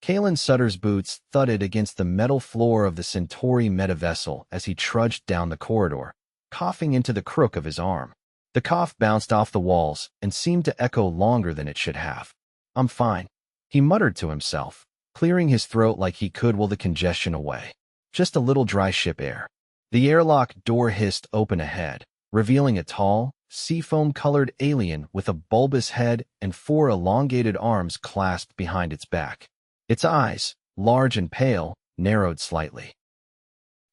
Kalen Sutter's boots thudded against the metal floor of the Centauri medivessel as he trudged down the corridor, coughing into the crook of his arm. The cough bounced off the walls and seemed to echo longer than it should have. "I'm fine," he muttered to himself, clearing his throat like he could will the congestion away. Just a little dry ship air. The airlock door hissed open ahead, revealing a tall, seafoam-colored alien with a bulbous head and 4 elongated arms clasped behind its back. Its eyes, large and pale, narrowed slightly.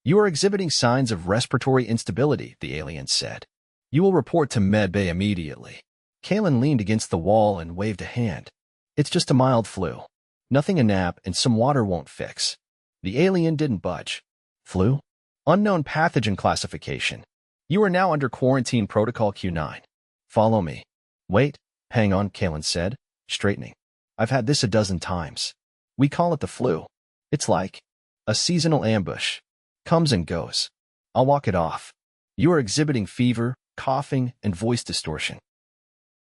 "You are exhibiting signs of respiratory instability," the alien said. "You will report to medbay immediately." Kalen leaned against the wall and waved a hand. "It's just a mild flu. Nothing a nap and some water won't fix." The alien didn't budge. "Flu? Unknown pathogen classification. You are now under quarantine protocol Q9. Follow me." "Wait, hang on," Kalen said, straightening. "I've had this a dozen times. We call it the flu. It's like a seasonal ambush. Comes and goes. I'll walk it off. You are exhibiting fever, coughing, and voice distortion.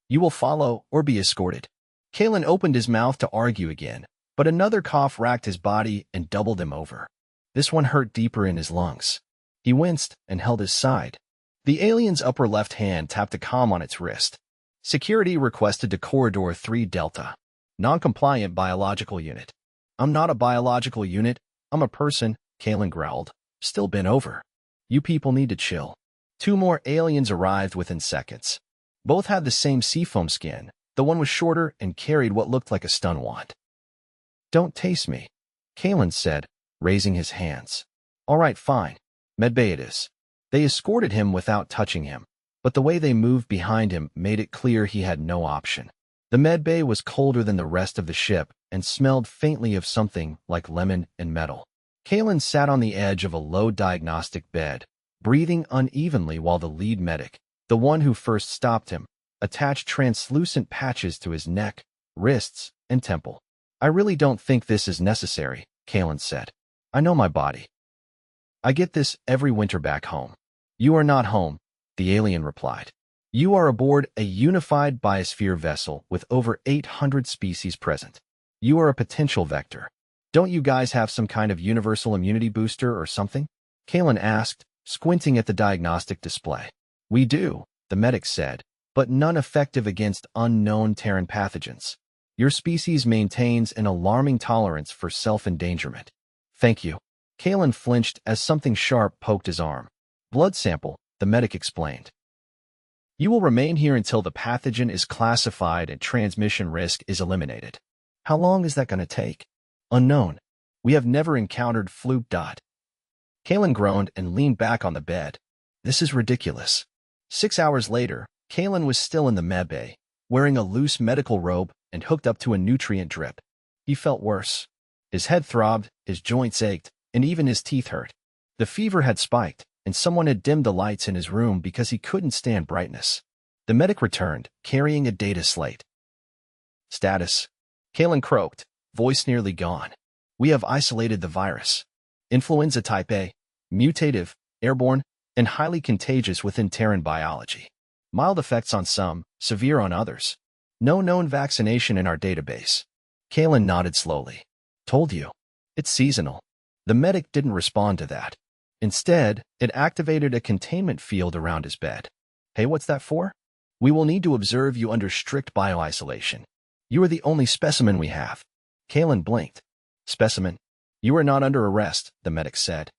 You will follow or be escorted." Kalen opened his mouth to argue again, but another cough racked his body and doubled him over. This one hurt deeper in his lungs. He winced and held his side. The alien's upper left hand tapped a comm on its wrist. "Security requested to Corridor 3 Delta. Non-compliant biological unit." "I'm not a biological unit. I'm a person," Kalen growled, still bent over. "You people need to chill." 2 more aliens arrived within seconds. Both had the same seafoam skin. The one was shorter and carried what looked like a stun wand. "Don't taste me," Kalen said, raising his hands. "All right, fine. Medbay it is." They escorted him without touching him, but the way they moved behind him made it clear he had no option. The medbay was colder than the rest of the ship and smelled faintly of something like lemon and metal. Kalen sat on the edge of a low diagnostic bed, breathing unevenly while the lead medic, the one who first stopped him, attached translucent patches to his neck, wrists, and temple. "I really don't think this is necessary," Kalen said. "I know my body. I get this every winter back home." "You are not home," the alien replied. "You are aboard a unified biosphere vessel with over 800 species present. You are a potential vector. Don't you guys have some kind of universal immunity booster or something?" Kalen asked, squinting at the diagnostic display. "We do," the medic said, "but none effective against unknown Terran pathogens. Your species maintains an alarming tolerance for self-endangerment." "Thank you." Kalen flinched as something sharp poked his arm. "Blood sample," the medic explained. "You will remain here until the pathogen is classified and transmission risk is eliminated." "How long is that going to take?" "Unknown. We have never encountered flu. Kalen groaned and leaned back on the bed. "This is ridiculous." 6 hours later, Kalen was still in the medbay, wearing a loose medical robe and hooked up to a nutrient drip. He felt worse. His head throbbed, his joints ached, and even his teeth hurt. The fever had spiked, and someone had dimmed the lights in his room because he couldn't stand brightness. The medic returned, carrying a data slate. "Status," Kalen croaked, voice nearly gone. "We have isolated the virus. Influenza type A, mutative, airborne, and highly contagious within Terran biology. Mild effects on some, severe on others. No known vaccination in our database." Kalen nodded slowly. "Told you. It's seasonal." The medic didn't respond to that. Instead, it activated a containment field around his bed. "Hey, what's that for?" "We will need to observe you under strict bioisolation. You are the only specimen we have." Kalen blinked. "Specimen? You are not under arrest," the medic said.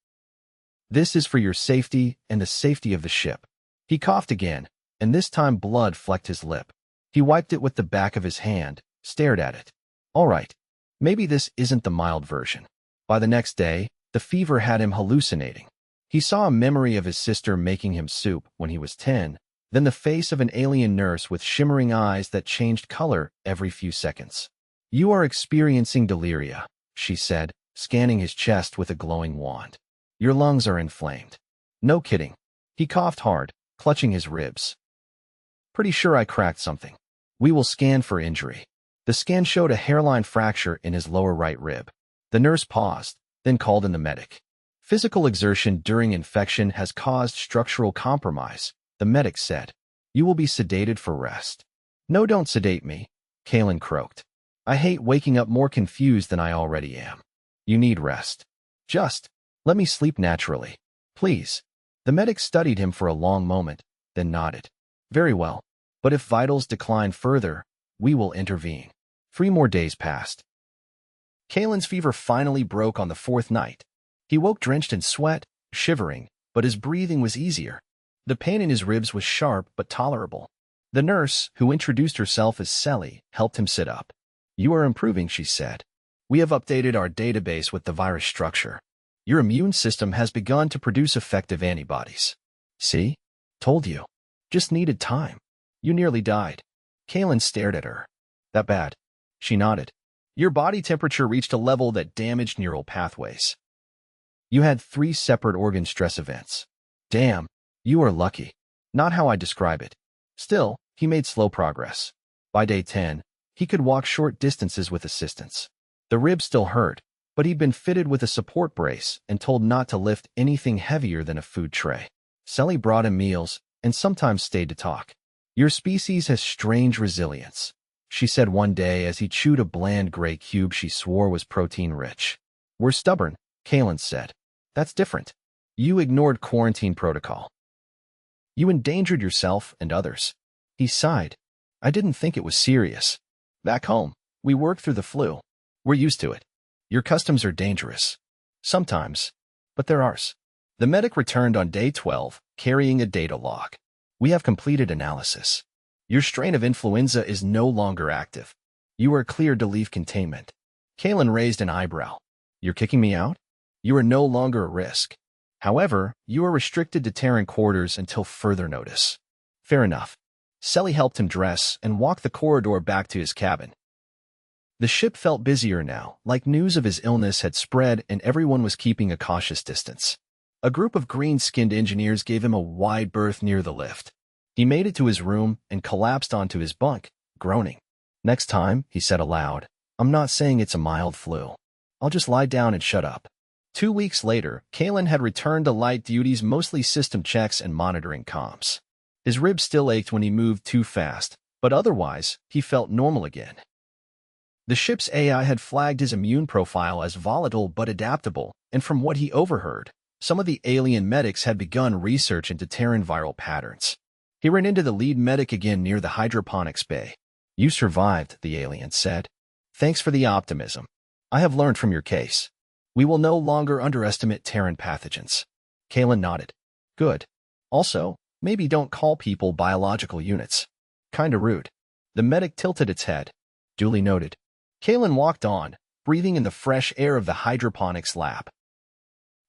"This is for your safety and the safety of the ship." He coughed again, and this time blood flecked his lip. He wiped it with the back of his hand, stared at it. "All right, maybe this isn't the mild version." By the next day, the fever had him hallucinating. He saw a memory of his sister making him soup when he was 10, then the face of an alien nurse with shimmering eyes that changed color every few seconds. "You are experiencing deliria," she said, scanning his chest with a glowing wand. "Your lungs are inflamed." "No kidding." He coughed hard, clutching his ribs. "Pretty sure I cracked something. We will scan for injury." The scan showed a hairline fracture in his lower right rib. The nurse paused, then called in the medic. "Physical exertion during infection has caused structural compromise," the medic said. "You will be sedated for rest." "No, don't sedate me," Kalen croaked. I hate waking up more confused than I already am. You need rest. Just let me sleep naturally, please. The medic studied him for a long moment, then nodded. Very well. But if vitals decline further, we will intervene. 3 more days passed. Kalen's fever finally broke on the 4th night. He woke drenched in sweat, shivering, but his breathing was easier. The pain in his ribs was sharp but tolerable. The nurse, who introduced herself as Sally, helped him sit up. You are improving, she said. We have updated our database with the virus structure. Your immune system has begun to produce effective antibodies. See? Told you. Just needed time. You nearly died. Kalen stared at her. That bad? She nodded. Your body temperature reached a level that damaged neural pathways. You had 3 separate organ stress events. Damn, you are lucky. Not how I describe it. Still, he made slow progress. By day 10, he could walk short distances with assistance. The ribs still hurt, but he'd been fitted with a support brace and told not to lift anything heavier than a food tray. Sally brought him meals and sometimes stayed to talk. Your species has strange resilience, she said one day as he chewed a bland gray cube she swore was protein-rich. We're stubborn, Kalen said. That's different. You ignored quarantine protocol. You endangered yourself and others. He sighed. I didn't think it was serious. Back home, we worked through the flu. We're used to it. Your customs are dangerous. Sometimes. But they're ours. The medic returned on day 12, carrying a data log. We have completed analysis. Your strain of influenza is no longer active. You are cleared to leave containment. Kalen raised an eyebrow. You're kicking me out? You are no longer a risk. However, you are restricted to Terran quarters until further notice. Fair enough. Sally helped him dress and walk the corridor back to his cabin. The ship felt busier now, like news of his illness had spread and everyone was keeping a cautious distance. A group of green-skinned engineers gave him a wide berth near the lift. He made it to his room and collapsed onto his bunk, groaning. Next time, he said aloud, I'm not saying it's a mild flu. I'll just lie down and shut up. 2 weeks later, Kalen had returned to light duties, mostly system checks and monitoring comms. His ribs still ached when he moved too fast, but otherwise, he felt normal again. The ship's AI had flagged his immune profile as volatile but adaptable, and from what he overheard, some of the alien medics had begun research into Terran viral patterns. He ran into the lead medic again near the hydroponics bay. You survived, the alien said. Thanks for the optimism. I have learned from your case. We will no longer underestimate Terran pathogens. Kalen nodded. Good. Also, maybe don't call people biological units. Kinda rude. The medic tilted its head. Duly noted. Kalen walked on, breathing in the fresh air of the hydroponics lab.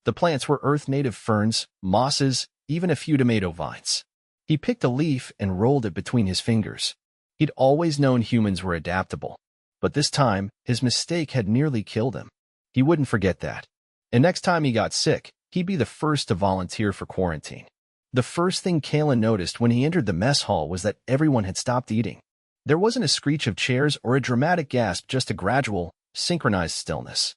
The plants were Earth-native ferns, mosses, even a few tomato vines. He picked a leaf and rolled it between his fingers. He'd always known humans were adaptable, but this time, his mistake had nearly killed him. He wouldn't forget that. And next time he got sick, he'd be the first to volunteer for quarantine. The first thing Kalen noticed when he entered the mess hall was that everyone had stopped eating. There wasn't a screech of chairs or a dramatic gasp, just a gradual, synchronized stillness.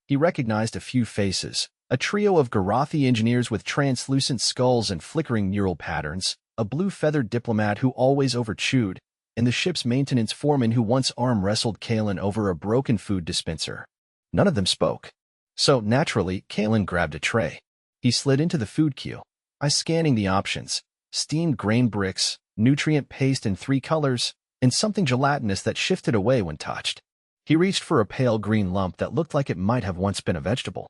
He recognized a few faces, a trio of Garathi engineers with translucent skulls and flickering neural patterns, a blue-feathered diplomat who always overchewed, and the ship's maintenance foreman who once arm-wrestled Kalen over a broken food dispenser. None of them spoke. So, naturally, Kalen grabbed a tray. He slid into the food queue, scanning the options: steamed grain bricks, nutrient paste in 3 colors, and something gelatinous that shifted away when touched. He reached for a pale green lump that looked like it might have once been a vegetable.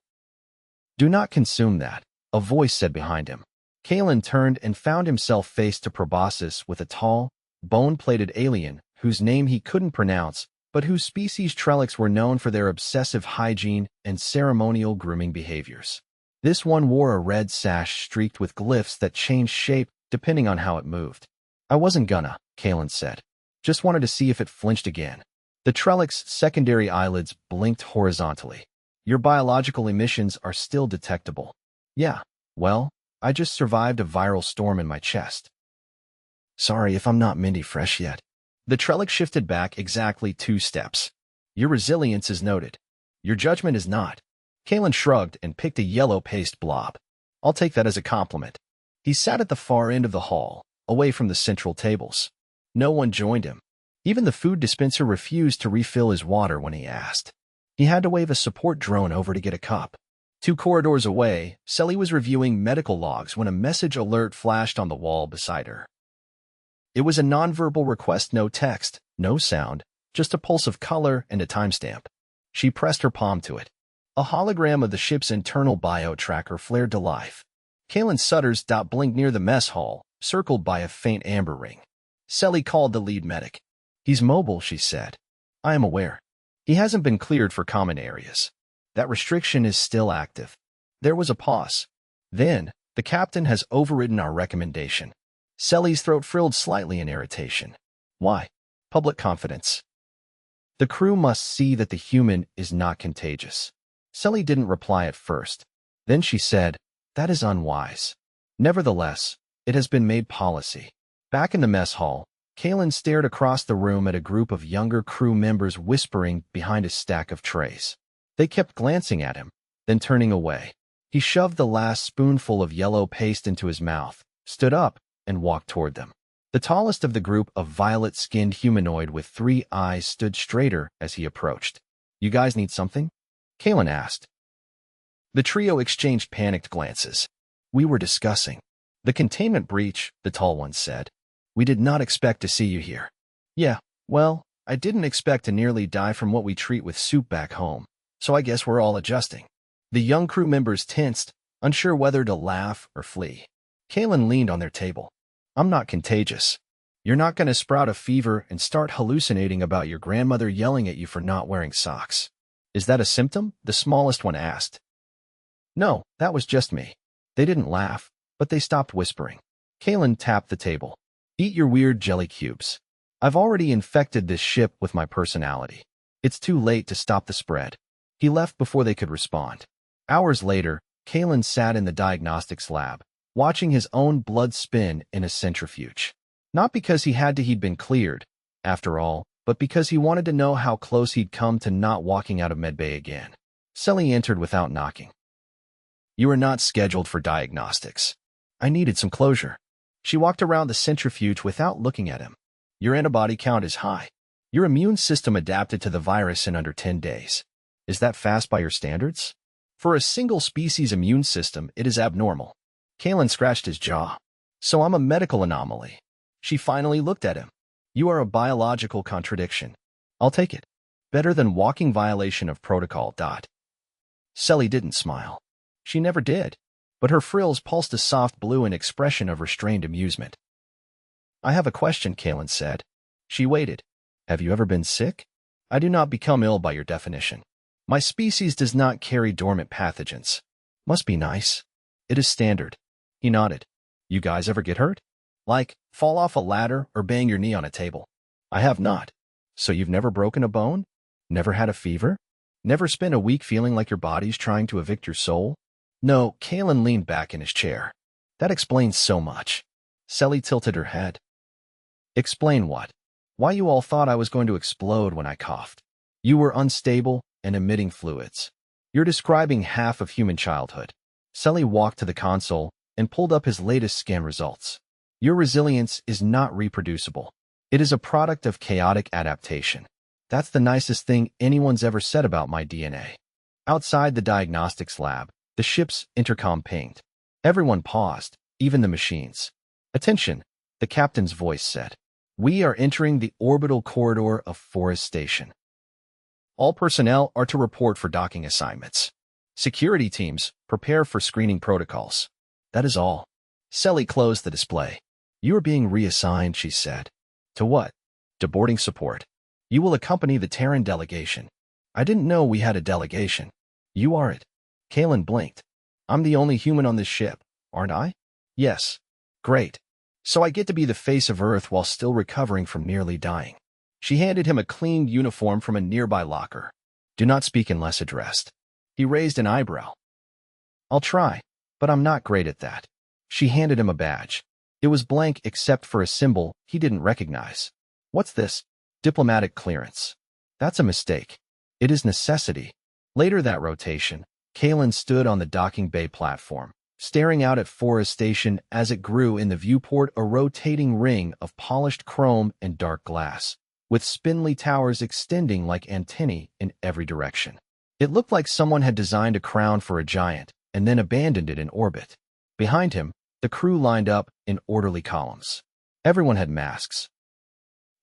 Do not consume that, a voice said behind him. Kalen turned and found himself face to proboscis with a tall, bone-plated alien whose name he couldn't pronounce, but whose species Trellics were known for their obsessive hygiene and ceremonial grooming behaviors. This one wore a red sash streaked with glyphs that changed shape depending on how it moved. I wasn't gonna, Kalen said. Just wanted to see if it flinched again. The Trellics' secondary eyelids blinked horizontally. Your biological emissions are still detectable. Yeah, well, I just survived a viral storm in my chest. Sorry if I'm not minty fresh yet. The Trellic shifted back exactly 2 steps. Your resilience is noted. Your judgment is not. Kalen shrugged and picked a yellow paste blob. I'll take that as a compliment. He sat at the far end of the hall, away from the central tables. No one joined him. Even the food dispenser refused to refill his water when he asked. He had to wave a support drone over to get a cup. 2 corridors away, Sally was reviewing medical logs when a message alert flashed on the wall beside her. It was a nonverbal request, no text, no sound, just a pulse of color and a timestamp. She pressed her palm to it. A hologram of the ship's internal bio tracker flared to life. Kalen Sutter's dot blinked near the mess hall, circled by a faint amber ring. Sally called the lead medic. "He's mobile," she said. "I am aware. He hasn't been cleared for common areas. That restriction is still active." There was a pause. "Then, the captain has overridden our recommendation." Sally's throat frilled slightly in irritation. "Why?" "Public confidence. The crew must see that the human is not contagious." Sally didn't reply at first. Then she said, "That is unwise. Nevertheless, it has been made policy." Back in the mess hall, Kalen stared across the room at a group of younger crew members whispering behind a stack of trays. They kept glancing at him, then turning away. He shoved the last spoonful of yellow paste into his mouth, stood up, and walked toward them. The tallest of the group, a violet-skinned humanoid with 3 eyes, stood straighter as he approached. "You guys need something?" Kalen asked. The trio exchanged panicked glances. "We were discussing the containment breach," the tall one said. "We did not expect to see you here." "Yeah, well, I didn't expect to nearly die from what we treat with soup back home, so I guess we're all adjusting." The young crew members tensed, unsure whether to laugh or flee. Kalen leaned on their table. "I'm not contagious. You're not going to sprout a fever and start hallucinating about your grandmother yelling at you for not wearing socks. Is that a symptom?" the smallest one asked. "No, that was just me." They didn't laugh, but they stopped whispering. Kalen tapped the table. "Eat your weird jelly cubes. I've already infected this ship with my personality. It's too late to stop the spread." He left before they could respond. Hours later, Kalen sat in the diagnostics lab, watching his own blood spin in a centrifuge. Not because he'd been cleared, after all, but because he wanted to know how close he'd come to not walking out of medbay again. Sally entered without knocking. "You are not scheduled for diagnostics." I needed some closure. She walked around the centrifuge without looking at him. "Your antibody count is high. Your immune system adapted to the virus in under 10 days. Is that fast by your standards? For a single species immune system, it is abnormal." Kalen scratched his jaw. "So I'm a medical anomaly." She finally looked at him. "You are a biological contradiction. I'll take it. Better than walking violation of protocol. Sally didn't smile. She never did, but her frills pulsed a soft blue in expression of restrained amusement. "I have a question," Kalen said. She waited. "Have you ever been sick?" "I do not become ill by your definition. My species does not carry dormant pathogens." "Must be nice." "It is standard." He nodded. "You guys ever get hurt? Like, fall off a ladder or bang your knee on a table?" "I have not." "So you've never broken a bone? Never had a fever? Never spent a week feeling like your body's trying to evict your soul?" "No." Kalen leaned back in his chair. "That explains so much." Sally tilted her head. "Explain what?" "Why you all thought I was going to explode when I coughed. You were unstable and emitting fluids. You're describing half of human childhood." Sally walked to the console and pulled up his latest scan results. "Your resilience is not reproducible. It is a product of chaotic adaptation." That's the nicest thing anyone's ever said about my DNA. Outside the diagnostics lab, the ship's intercom pinged. Everyone paused, even the machines. "Attention," the captain's voice said. "We are entering the orbital corridor of Forest Station. All personnel are to report for docking assignments. Security teams, prepare for screening protocols." That is all. Sally closed the display. "You are being reassigned," she said. "To what?" "To boarding support. You will accompany the Terran delegation." "I didn't know we had a delegation." "You are it." Kalen blinked. "I'm the only human on this ship, aren't I?" "Yes." "Great. So I get to be the face of Earth while still recovering from nearly dying." She handed him a cleaned uniform from a nearby locker. "Do not speak unless addressed." He raised an eyebrow. "I'll try, but I'm not great at that." She handed him a badge. It was blank except for a symbol he didn't recognize. "What's this?" "Diplomatic clearance." "That's a mistake. It is necessity." Later that rotation, Kalen stood on the docking bay platform, staring out at Forest Station as it grew in the viewport, a rotating ring of polished chrome and dark glass. with spindly towers extending like antennae in every direction. It looked like someone had designed a crown for a giant and then abandoned it in orbit. Behind him, the crew lined up in orderly columns. Everyone had masks.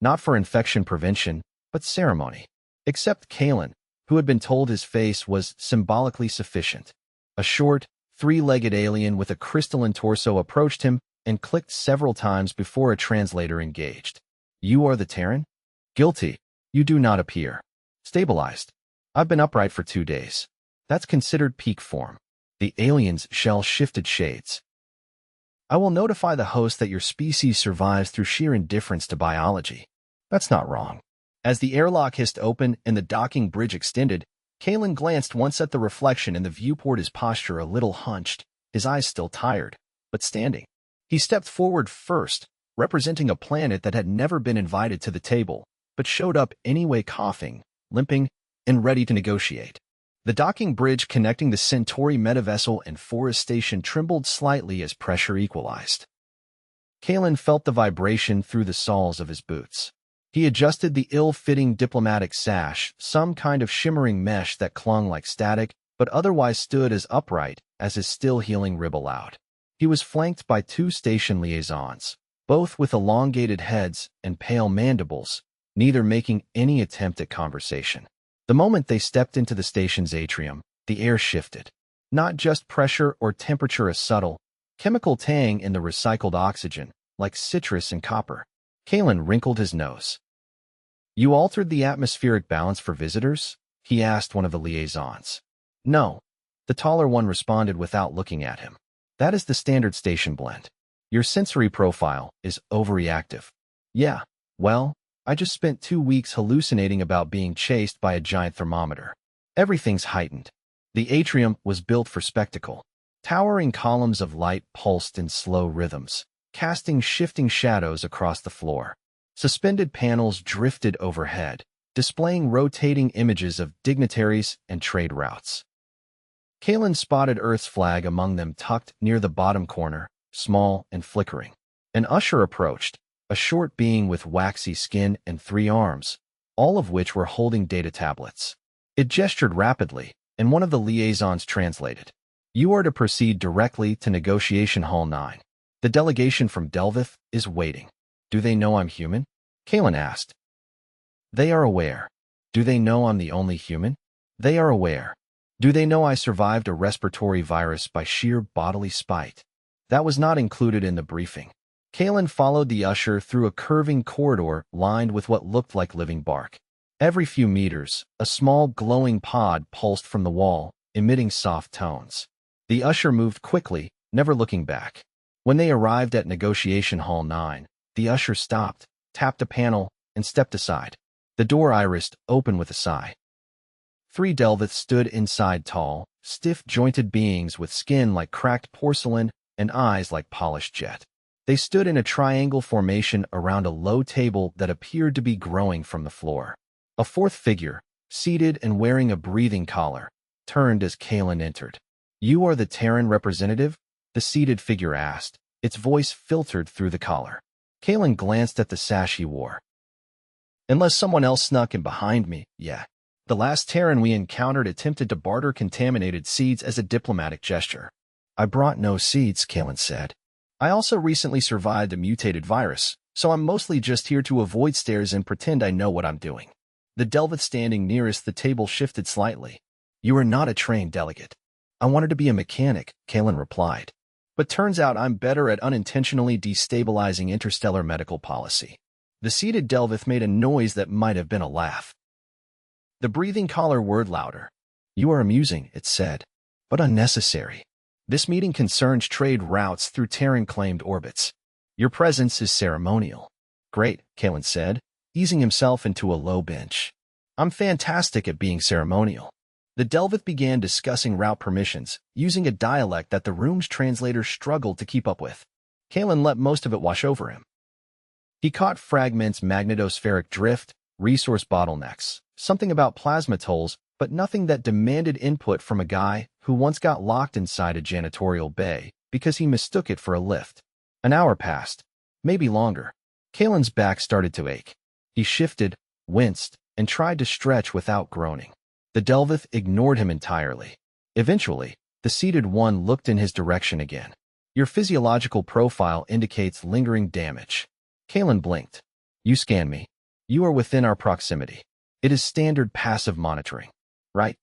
Not for infection prevention, but ceremony. Except Kalen, who had been told his face was symbolically sufficient. A short, three-legged alien with a crystalline torso approached him and clicked several times before a translator engaged. "You are the Terran? Guilty. You do not appear. Stabilized. I've been upright for 2 days. That's considered peak form." The alien's shell shifted shades. "I will notify the host that your species survives through sheer indifference to biology." That's not wrong. As the airlock hissed open and the docking bridge extended, Kalen glanced once at the reflection in the viewport, his posture a little hunched, his eyes still tired, but standing. He stepped forward first, representing a planet that had never been invited to the table, but showed up anyway, coughing, limping, and ready to negotiate. The docking bridge connecting the Centauri medivessel and forest station trembled slightly as pressure equalized. Kalen felt the vibration through the soles of his boots. He adjusted the ill-fitting diplomatic sash, some kind of shimmering mesh that clung like static, but otherwise stood as upright as his still-healing rib allowed. He was flanked by 2 station liaisons, both with elongated heads and pale mandibles, neither making any attempt at conversation. The moment they stepped into the station's atrium, the air shifted. Not just pressure or temperature, a subtle, chemical tang in the recycled oxygen, like citrus and copper. Kalen wrinkled his nose. "You altered the atmospheric balance for visitors?" he asked one of the liaisons. "No," the taller one responded without looking at him. "That is the standard station blend. Your sensory profile is overreactive." "Yeah, well, I just spent 2 weeks hallucinating about being chased by a giant thermometer. Everything's heightened." The atrium was built for spectacle. Towering columns of light pulsed in slow rhythms, casting shifting shadows across the floor. Suspended panels drifted overhead, displaying rotating images of dignitaries and trade routes. Kalen spotted Earth's flag among them, tucked near the bottom corner, small and flickering. An usher approached, a short being with waxy skin and 3 arms, all of which were holding data tablets. It gestured rapidly, and one of the liaisons translated. "You are to proceed directly to Negotiation Hall 9. The delegation from Delvith is waiting." "Do they know I'm human?" Kalen asked. "They are aware." "Do they know I'm the only human?" "They are aware." "Do they know I survived a respiratory virus by sheer bodily spite?" That was not included in the briefing. Kalen followed the usher through a curving corridor lined with what looked like living bark. Every few meters, a small glowing pod pulsed from the wall, emitting soft tones. The usher moved quickly, never looking back. When they arrived at Negotiation Hall 9, the usher stopped, tapped a panel, and stepped aside. The door irised open with a sigh. 3 Delviths stood inside, tall, stiff-jointed beings with skin like cracked porcelain and eyes like polished jet. They stood in a triangle formation around a low table that appeared to be growing from the floor. A 4th figure, seated and wearing a breathing collar, turned as Kalen entered. "You are the Terran representative?" the seated figure asked, its voice filtered through the collar. Kalen glanced at the sash he wore. "Unless someone else snuck in behind me, yeah. The last Terran we encountered attempted to barter contaminated seeds as a diplomatic gesture." "I brought no seeds," Kalen said. "I also recently survived a mutated virus, so I'm mostly just here to avoid stares and pretend I know what I'm doing." The Delvith standing nearest the table shifted slightly. "You are not a trained delegate." "I wanted to be a mechanic," Kalen replied. "But turns out I'm better at unintentionally destabilizing interstellar medical policy." The seated Delvith made a noise that might have been a laugh. The breathing collar whirred louder. "You are amusing," it said, "but unnecessary. This meeting concerns trade routes through Terran-claimed orbits. Your presence is ceremonial." "Great," Kalen said, easing himself into a low bench. "I'm fantastic at being ceremonial." The Delvith began discussing route permissions, using a dialect that the room's translator struggled to keep up with. Kalen let most of it wash over him. He caught fragments: magnetospheric drift, resource bottlenecks, something about plasma tolls, but nothing that demanded input from a guy who once got locked inside a janitorial bay because he mistook it for a lift. An hour passed, maybe longer. Kalen's back started to ache. He shifted, winced, and tried to stretch without groaning. The Delvith ignored him entirely. Eventually, the seated one looked in his direction again. Your physiological profile indicates lingering damage. Kalen blinked. You scan me. You are within our proximity. It is standard passive monitoring, right?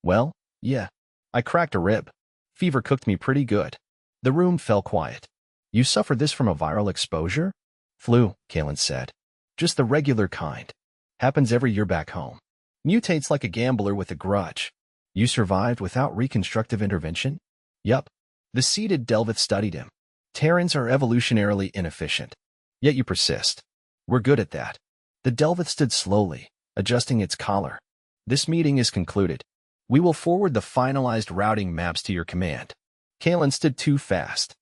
Well, yeah. I cracked a rib. Fever cooked me pretty good. The room fell quiet. You suffered this from a viral exposure? Flu, Kalen said. Just the regular kind. Happens every year back home. Mutates like a gambler with a grudge. You survived without reconstructive intervention? Yup. The seated Delvith studied him. Terrans are evolutionarily inefficient. Yet you persist. We're good at that. The Delvith stood slowly, adjusting its collar. This meeting is concluded. We will forward the finalized routing maps to your command. Kalen stood too fast.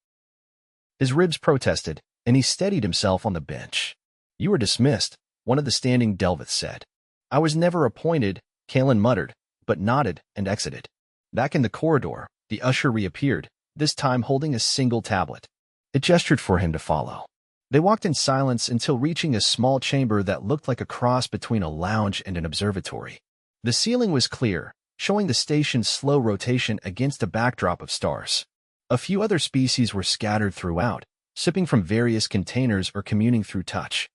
His ribs protested, and he steadied himself on the bench. You were dismissed, one of the standing Delvith said. I was never appointed, Kalen muttered, but nodded and exited. Back in the corridor, the usher reappeared, this time holding a single tablet. It gestured for him to follow. They walked in silence until reaching a small chamber that looked like a cross between a lounge and an observatory. The ceiling was clear, showing the station's slow rotation against a backdrop of stars. A few other species were scattered throughout, sipping from various containers or communing through touch.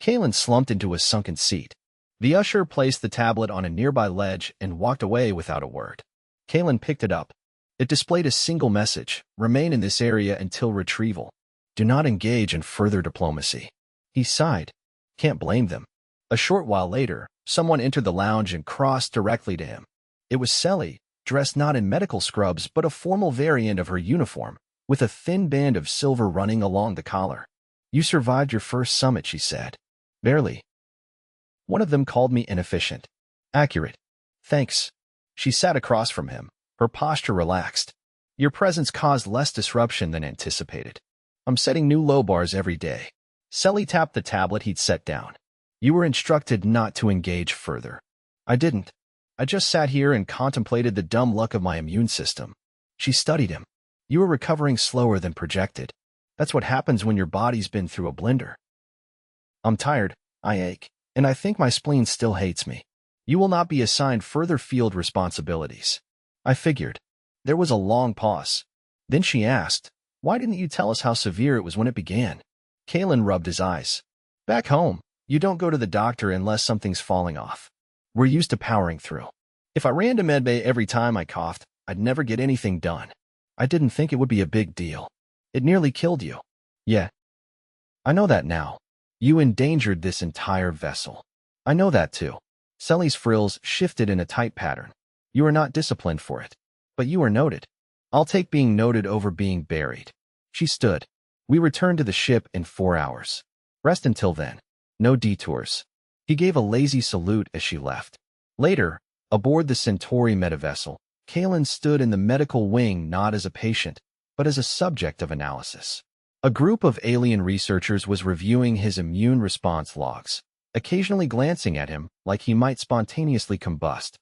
Kalen slumped into a sunken seat. The usher placed the tablet on a nearby ledge and walked away without a word. Kalen picked it up. It displayed a single message: remain in this area until retrieval. Do not engage in further diplomacy. He sighed. Can't blame them. A short while later, someone entered the lounge and crossed directly to him. It was Selly, dressed not in medical scrubs but a formal variant of her uniform, with a thin band of silver running along the collar. You survived your first summit, she said. Barely. One of them called me inefficient. Accurate. Thanks. She sat across from him, her posture relaxed. Your presence caused less disruption than anticipated. I'm setting new low bars every day. Selly tapped the tablet he'd set down. You were instructed not to engage further. I didn't. I just sat here and contemplated the dumb luck of my immune system. She studied him. You were recovering slower than projected. That's what happens when your body's been through a blender. I'm tired, I ache, and I think my spleen still hates me. You will not be assigned further field responsibilities. I figured. There was a long pause. Then she asked, why didn't you tell us how severe it was when it began? Kalen rubbed his eyes. Back home, you don't go to the doctor unless something's falling off. We're used to powering through. If I ran to medbay every time I coughed, I'd never get anything done. I didn't think it would be a big deal. It nearly killed you. Yeah. I know that now. You endangered this entire vessel. I know that too. Selly's frills shifted in a tight pattern. You are not disciplined for it. But you are noted. I'll take being noted over being buried. She stood. We return to the ship in 4 hours. Rest until then. No detours. He gave a lazy salute as she left. Later, aboard the Centauri medivessel, Kalen stood in the medical wing not as a patient, but as a subject of analysis. A group of alien researchers was reviewing his immune response logs, occasionally glancing at him like he might spontaneously combust.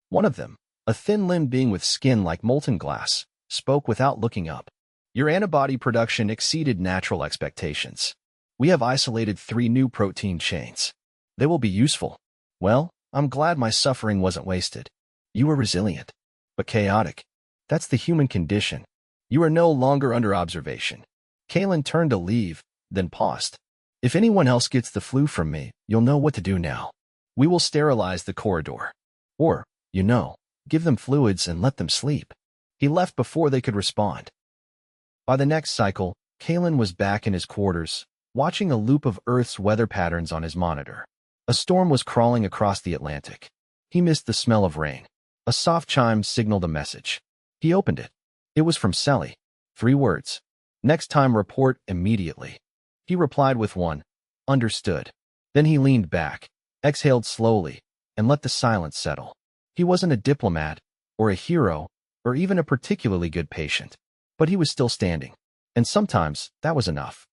One of them, a thin-limbed being with skin like molten glass, spoke without looking up. Your antibody production exceeded natural expectations. We have isolated 3 new protein chains. They will be useful. Well, I'm glad my suffering wasn't wasted. You were resilient, but chaotic. That's the human condition. You are no longer under observation. Kalen turned to leave, then paused. If anyone else gets the flu from me, you'll know what to do now. We will sterilize the corridor. Or, give them fluids and let them sleep. He left before they could respond. By the next cycle, Kalen was back in his quarters, watching a loop of Earth's weather patterns on his monitor. A storm was crawling across the Atlantic. He missed the smell of rain. A soft chime signaled a message. He opened it. It was from Selly. 3 words. Next time report immediately. He replied with one. Understood. Then he leaned back, exhaled slowly, and let the silence settle. He wasn't a diplomat, or a hero, or even a particularly good patient. But he was still standing. And sometimes that was enough.